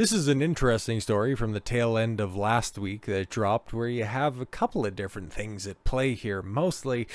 This is an interesting story from the tail end of last week that dropped, where you have a couple of different things at play here. Mostly,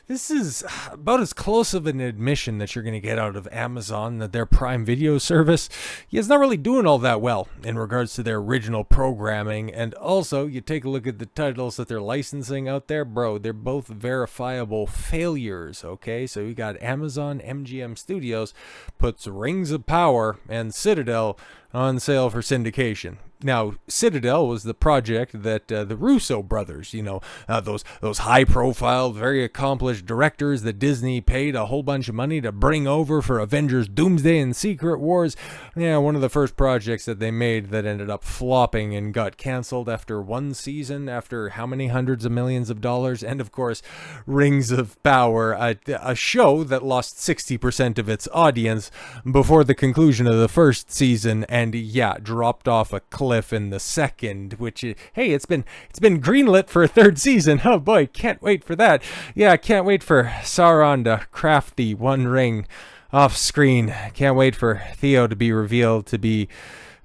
this is about as close of an admission that you're going to get out of Amazon, that their Prime Video service is not really doing all that well in regards to their original programming. And also, you take a look at the titles that they're licensing out there, bro, they're both verifiable failures, okay? So you got Amazon MGM Studios puts Rings of Power and Citadel on sale for syndication. Now, Citadel was the project that the Russo brothers, those high-profile, very accomplished directors that Disney paid a whole bunch of money to bring over for Avengers Doomsday and Secret Wars. Yeah, one of the first projects that they made that ended up flopping and got canceled after one season, after how many hundreds of millions of dollars? And, of course, Rings of Power, a show that lost 60% of its audience before the conclusion of the first season, and, yeah, dropped off a cliff in the second, which is, hey, it's been greenlit for a third season. Oh boy, can't wait for that. Yeah, can't wait for Sauron to craft the One Ring off screen. Can't wait for Theo to be revealed to be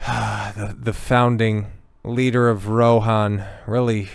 the founding leader of Rohan. Really,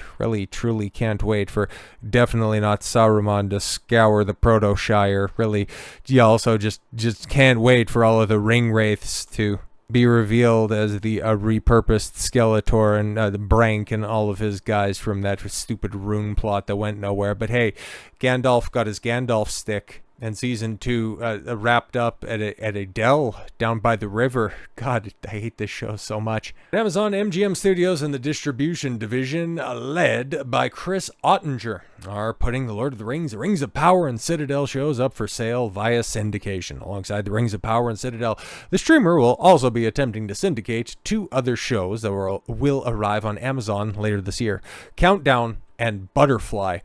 truly can't wait for definitely not Saruman to scour the Proto Shire. Really, you also just can't wait for all of the ring wraiths to be revealed as the repurposed Skeletor and the Brank and all of his guys from that stupid rune plot that went nowhere. But hey, Gandalf got his Gandalf stick, and season 2 wrapped up at a dell down by the river. God, I hate this show so much. Amazon MGM Studios and the distribution division, led by Chris Ottinger, are putting the Lord of the Rings of Power, and Citadel shows up for sale via syndication. Alongside the Rings of Power and Citadel, the streamer will also be attempting to syndicate 2 other shows that will arrive on Amazon later this year: Countdown and Butterfly.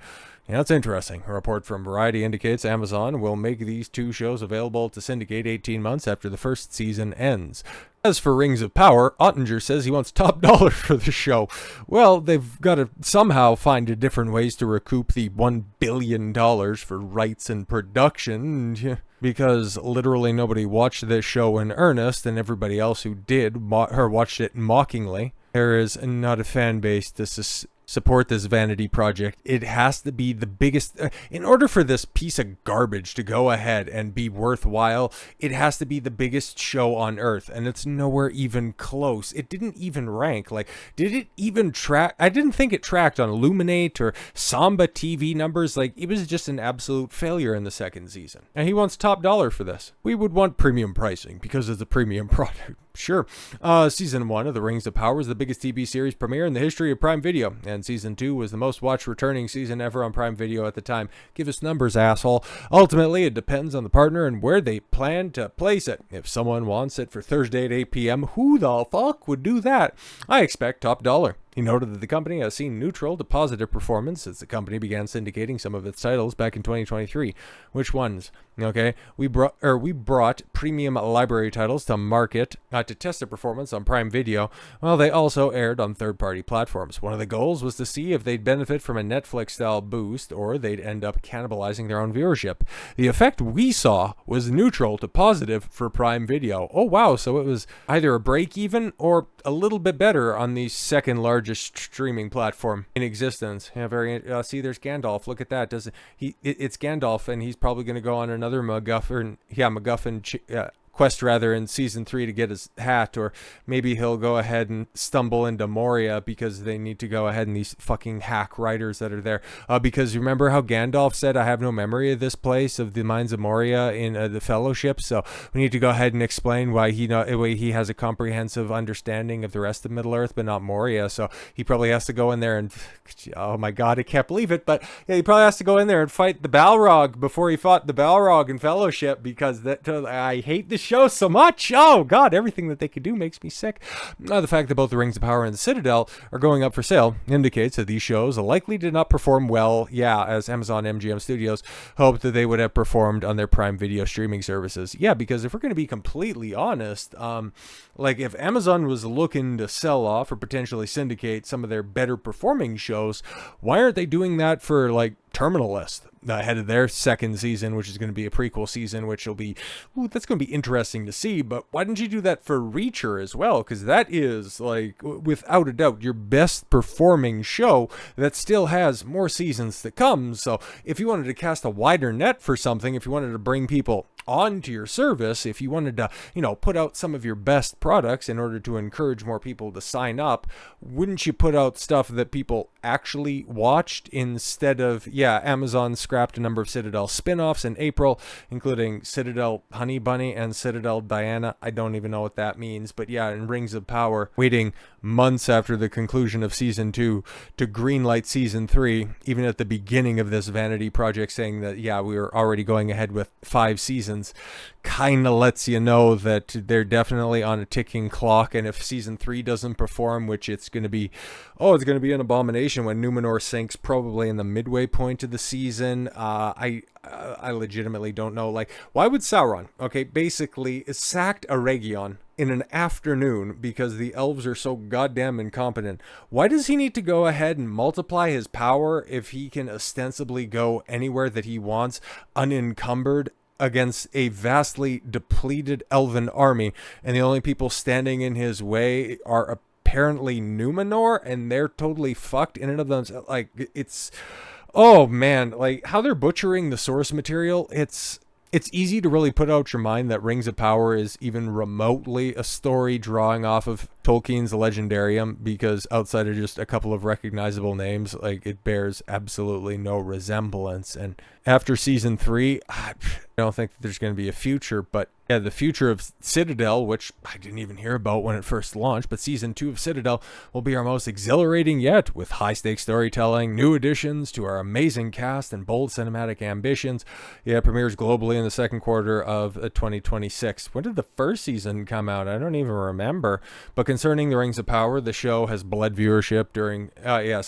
Yeah, that's interesting. A report from Variety indicates Amazon will make these 2 shows available to syndicate 18 months after the first season ends. As for Rings of Power, Ottinger says he wants top dollar for the show. Well, they've got to somehow find different ways to recoup the $1 billion for rights and production, because literally nobody watched this show in earnest, and everybody else who did watched it mockingly. There is not a fan base to support this vanity project. It has to be the biggest. In order for this piece of garbage to go ahead and be worthwhile, it has to be the biggest show on earth, and it's nowhere even close. It didn't even rank. Like, did it even track? I didn't think it tracked on Illuminate or Samba TV numbers. Like, it was just an absolute failure in the second season. And he wants top dollar for this. We would want premium pricing because it's a premium product. Sure. Season 1 of The Rings of Power is the biggest TV series premiere in the history of Prime Video, and Season 2 was the most watched returning season ever on Prime Video at the time. Give us numbers, asshole. Ultimately, it depends on the partner and where they plan to place it. If someone wants it for Thursday at 8 p.m., who the fuck would do that? I expect top dollar. He noted that the company has seen neutral to positive performance since the company began syndicating some of its titles back in 2023. Which ones? Okay, we brought premium library titles to market to test their performance on Prime Video, while they also aired on third-party platforms. One of the goals was to see if they'd benefit from a Netflix-style boost or they'd end up cannibalizing their own viewership. The effect we saw was neutral to positive for Prime Video. Oh wow, so it was either a break-even or a little bit better on the second largest streaming platform in existence. Yeah, see, there's Gandalf. Look at that. It's Gandalf, and he's probably going to go on another MacGuffin quest rather in season 3 to get his hat, or maybe he'll go ahead and stumble into Moria because they need to go ahead, and these fucking hack writers that are there, because remember how Gandalf said, I have no memory of this place, of the Mines of Moria in the Fellowship, so we need to go ahead and explain why he has a comprehensive understanding of the rest of Middle Earth but not Moria. So he probably has to go in there and, oh my god, I can't believe it, but yeah, he probably has to go in there and fight the Balrog before he fought the Balrog in Fellowship, because I hate this show so much. Oh god, everything that they could do makes me sick. The fact that both the Rings of Power and the Citadel are going up for sale indicates that these shows likely did not perform well, as Amazon MGM Studios hoped that they would have performed on their Prime Video streaming services. Yeah, because if we're going to be completely honest, like if Amazon was looking to sell off or potentially syndicate some of their better performing shows, why aren't they doing that for like terminal list ahead of their second season, which is going to be a prequel season, which will be, that's going to be interesting to see. But why didn't you do that for Reacher as well? Because that is, like, without a doubt, your best performing show that still has more seasons to come. So if you wanted to cast a wider net for something, if you wanted to bring people onto your service, if you wanted to, put out some of your best products in order to encourage more people to sign up, wouldn't you put out stuff that people actually watched instead of, Amazon scrapped a number of Citadel spin-offs in April, including Citadel Honey Bunny and Citadel Diana. I don't even know what that means, but in Rings of Power, waiting months after the conclusion of season 2 to greenlight season 3, even at the beginning of this vanity project, saying that, we were already going ahead with 5 seasons, kind of lets you know that they're definitely on a ticking clock. And if season 3 doesn't perform, which it's going to be an abomination when Numenor sinks probably in the midway point of the season. I legitimately don't know. Like, why would Sauron, basically sacked a Region in an afternoon because the elves are so goddamn incompetent? Why does he need to go ahead and multiply his power if he can ostensibly go anywhere that he wants unencumbered against a vastly depleted elven army, and the only people standing in his way are apparently Numenor, and they're totally fucked in and of themselves? Like, it's, oh man, like how they're butchering the source material. It's easy to really put out your mind that Rings of Power is even remotely a story drawing off of Tolkien's Legendarium, because outside of just a couple of recognizable names, like, it bears absolutely no resemblance. And after season 3, I don't think that there's going to be a future, but the future of Citadel, which I didn't even hear about when it first launched, but season 2 of Citadel will be our most exhilarating yet, with high-stakes storytelling, new additions to our amazing cast, and bold cinematic ambitions. It premieres globally in the second quarter of 2026. When did the first season come out? I don't even remember. But concerning the Rings of Power, the show has bled viewership during,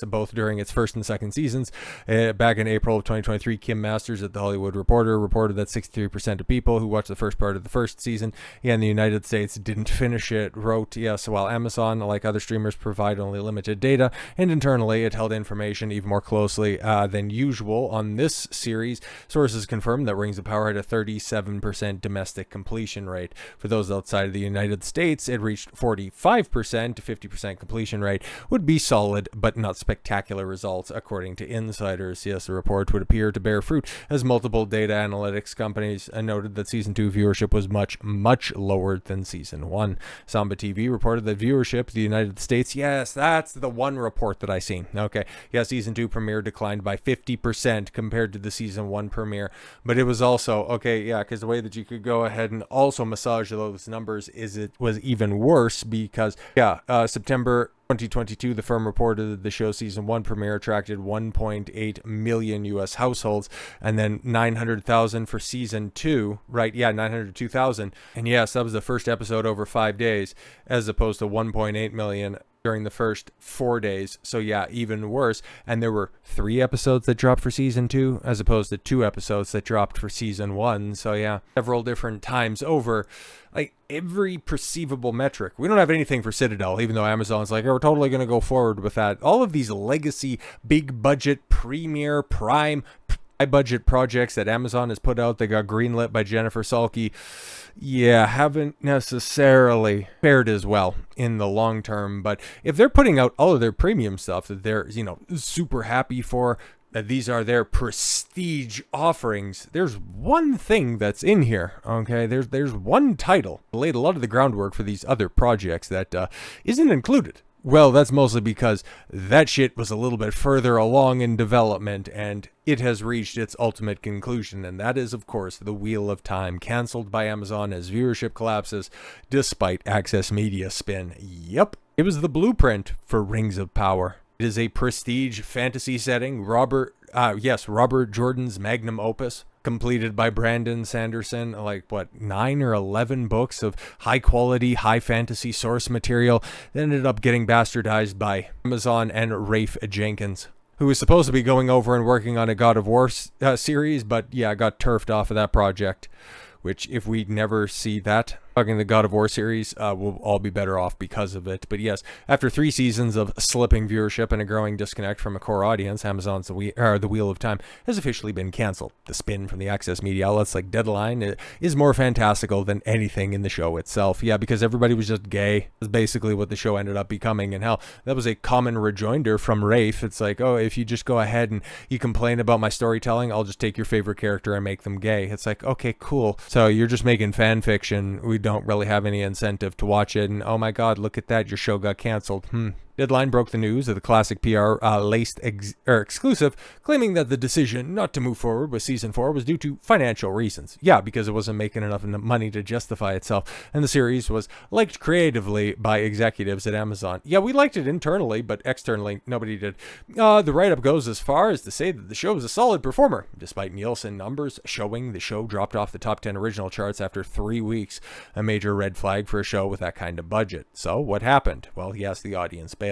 both during its first and second seasons. Back in April of 2023, Kim Masters at The Hollywood Reporter reported that 63% of people who watched the first part of the first season in the United States didn't finish it. Wrote, while Amazon, like other streamers, provide only limited data, and internally it held information even more closely than usual on this series, sources confirmed that Rings of Power had a 37% domestic completion rate. For those outside of the United States, it reached 45% to 50% completion rate. Would be solid, but not spectacular results, according to insiders. Yes, the report would appear to bear fruit, as multiple data analytics companies noted that season 2 viewership was much lower than season 1. Samba TV reported that viewership in the United States, yes, that's the one report that I seen. Season 2 premiere declined by 50% compared to the season 1 premiere, but it was also, because the way that you could go ahead and also massage those numbers is it was even worse, because, September 2022, the firm reported that the show season 1 premiere attracted 1.8 million U.S. households, and then 900,000 for season 2, right? 902,000. And yes, that was the first episode over 5 days, as opposed to 1.8 million during the first 4 days. So even worse. And there were 3 episodes that dropped for season 2, as opposed to 2 episodes that dropped for season 1. So several different times over, like, every perceivable metric. We don't have anything for Citadel, even though Amazon's like, we're totally going to go forward with that. All of these legacy, big budget, premier, prime, high budget projects that Amazon has put out that got greenlit by Jennifer Salke, haven't necessarily fared as well in the long term. But if they're putting out all of their premium stuff that they're, super happy for, that these are their prestige offerings, there's one thing that's in here, There's one title that laid a lot of the groundwork for these other projects that isn't included. Well, that's mostly because that shit was a little bit further along in development, and it has reached its ultimate conclusion, and that is, of course, The Wheel of Time, canceled by Amazon as viewership collapses despite Access Media spin. Yep, it was the blueprint for Rings of Power. It is a prestige fantasy setting, Robert Jordan's magnum opus, completed by Brandon Sanderson, 9 or 11 books of high quality, high fantasy source material that ended up getting bastardized by Amazon and Rafe Jenkins, who was supposed to be going over and working on a God of War series, but got turfed off of that project, which, if we never see that Talking the God of War series, will all be better off because of it. But yes, after 3 seasons of slipping viewership and a growing disconnect from a core audience, Amazon's The Wheel of Time has officially been cancelled. The spin from the access media outlets like Deadline is more fantastical than anything in the show itself. Yeah, because everybody was just gay. That's basically what the show ended up becoming. And hell, that was a common rejoinder from Rafe. It's like, oh, if you just go ahead and you complain about my storytelling, I'll just take your favorite character and make them gay. It's like, okay, cool. So you're just making fan fiction. We don't really have any incentive to watch it, and oh my god, look at that, your show got canceled. Deadline broke the news of the classic PR laced exclusive, claiming that the decision not to move forward with season 4 was due to financial reasons. Yeah, because it wasn't making enough money to justify itself, and the series was liked creatively by executives at Amazon. Yeah, we liked it internally, but externally, nobody did. The write-up goes as far as to say that the show is a solid performer, despite Nielsen numbers showing the show dropped off the top 10 original charts after 3 weeks, a major red flag for a show with that kind of budget. So, what happened? Well, yes, the audience bailed.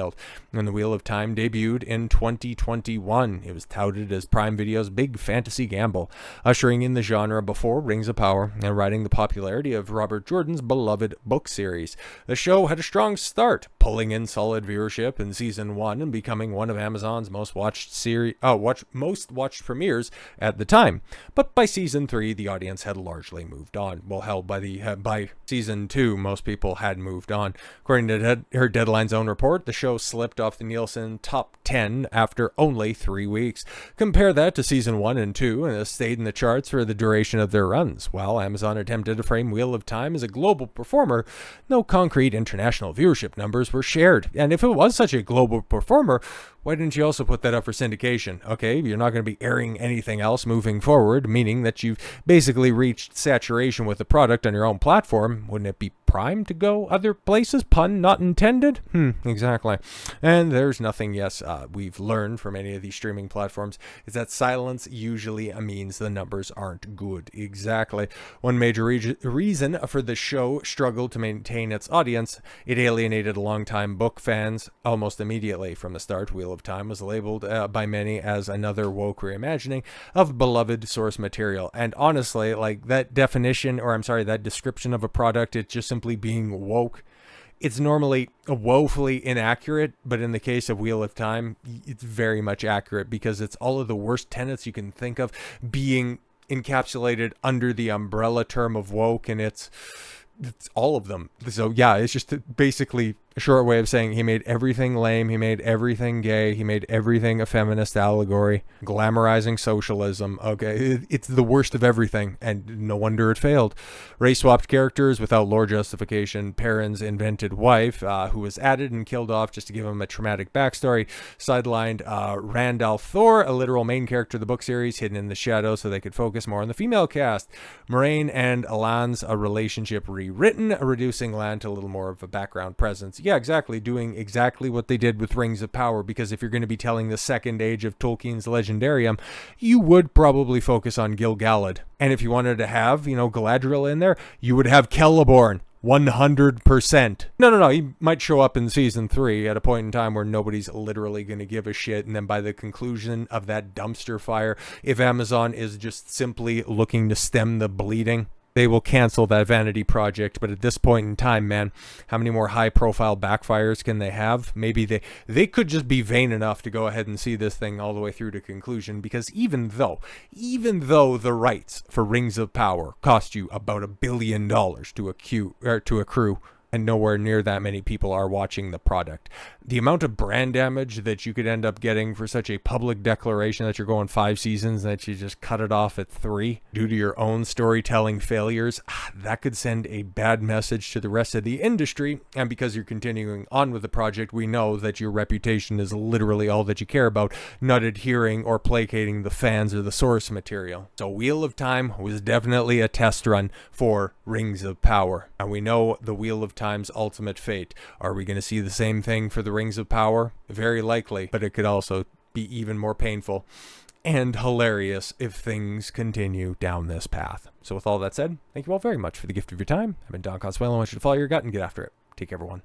And The Wheel of Time debuted in 2021. It was touted as Prime Video's big fantasy gamble, ushering in the genre before Rings of Power and riding the popularity of Robert Jordan's beloved book series. The show had a strong start, pulling in solid viewership in season 1 and becoming one of Amazon's most watched premieres at the time. But by season 3, the audience had largely moved on. Well, hell, by season 2, most people had moved on. According to her Deadline's own report, the show slipped off the Nielsen top 10 after only 3 weeks. Compare that to season 1 and 2, and it stayed in the charts for the duration of their runs. While Amazon attempted to frame Wheel of Time as a global performer, no concrete international viewership numbers were shared. And if it was such a global performer, why didn't you also put that up for syndication? Okay, you're not going to be airing anything else moving forward, meaning that you've basically reached saturation with the product on your own platform. Wouldn't it be prime to go other places? Pun not intended? Exactly. And there's nothing, we've learned from any of these streaming platforms is that silence usually means the numbers aren't good. Exactly. One major reason for the show struggled to maintain its audience, it alienated longtime book fans almost immediately from the start. Wheel of Time was labeled by many as another woke reimagining of beloved source material. And honestly, like that that description of a product, it's just simply being woke. It's normally woefully inaccurate, but in the case of Wheel of Time, it's very much accurate because it's all of the worst tenets you can think of being encapsulated under the umbrella term of woke, and it's all of them. So yeah, it's just basically a short way of saying he made everything lame, he made everything gay, he made everything a feminist allegory, glamorizing socialism. Okay, it's the worst of everything, and no wonder it failed. Race-swapped characters without lore justification, Perrin's invented wife, who was added and killed off just to give him a traumatic backstory, sidelined Randall Thor, a literal main character of the book series, hidden in the shadows so they could focus more on the female cast. Moraine and Alan's relationship rewritten, reducing Lan to a little more of a background presence. Yeah, exactly, doing exactly what they did with Rings of Power, because if you're going to be telling the second age of Tolkien's Legendarium, you would probably focus on Gil-galad. And if you wanted to have, Galadriel in there, you would have Celeborn. 100%. No. He might show up in season 3 at a point in time where nobody's literally going to give a shit. And then by the conclusion of that dumpster fire, if Amazon is just simply looking to stem the bleeding, they will cancel that vanity project. But at this point in time, man, how many more high-profile backfires can they have? Maybe they could just be vain enough to go ahead and see this thing all the way through to conclusion, because even though the rights for Rings of Power cost you about $1 billion to accrue, and nowhere near that many people are watching the product, the amount of brand damage that you could end up getting for such a public declaration that you're going 5 seasons and that you just cut it off at 3 due to your own storytelling failures, that could send a bad message to the rest of the industry. And because you're continuing on with the project, we know that your reputation is literally all that you care about, not adhering or placating the fans or the source material. So Wheel of Time was definitely a test run for Rings of Power, and we know the Wheel of Time's ultimate fate. Are we going to see the same thing for the Rings of Power? Very likely, but it could also be even more painful and hilarious if things continue down this path. So with all that said, thank you all very much for the gift of your time. I've been Don Consuelo. I want you to follow your gut and get after it. Take care, everyone.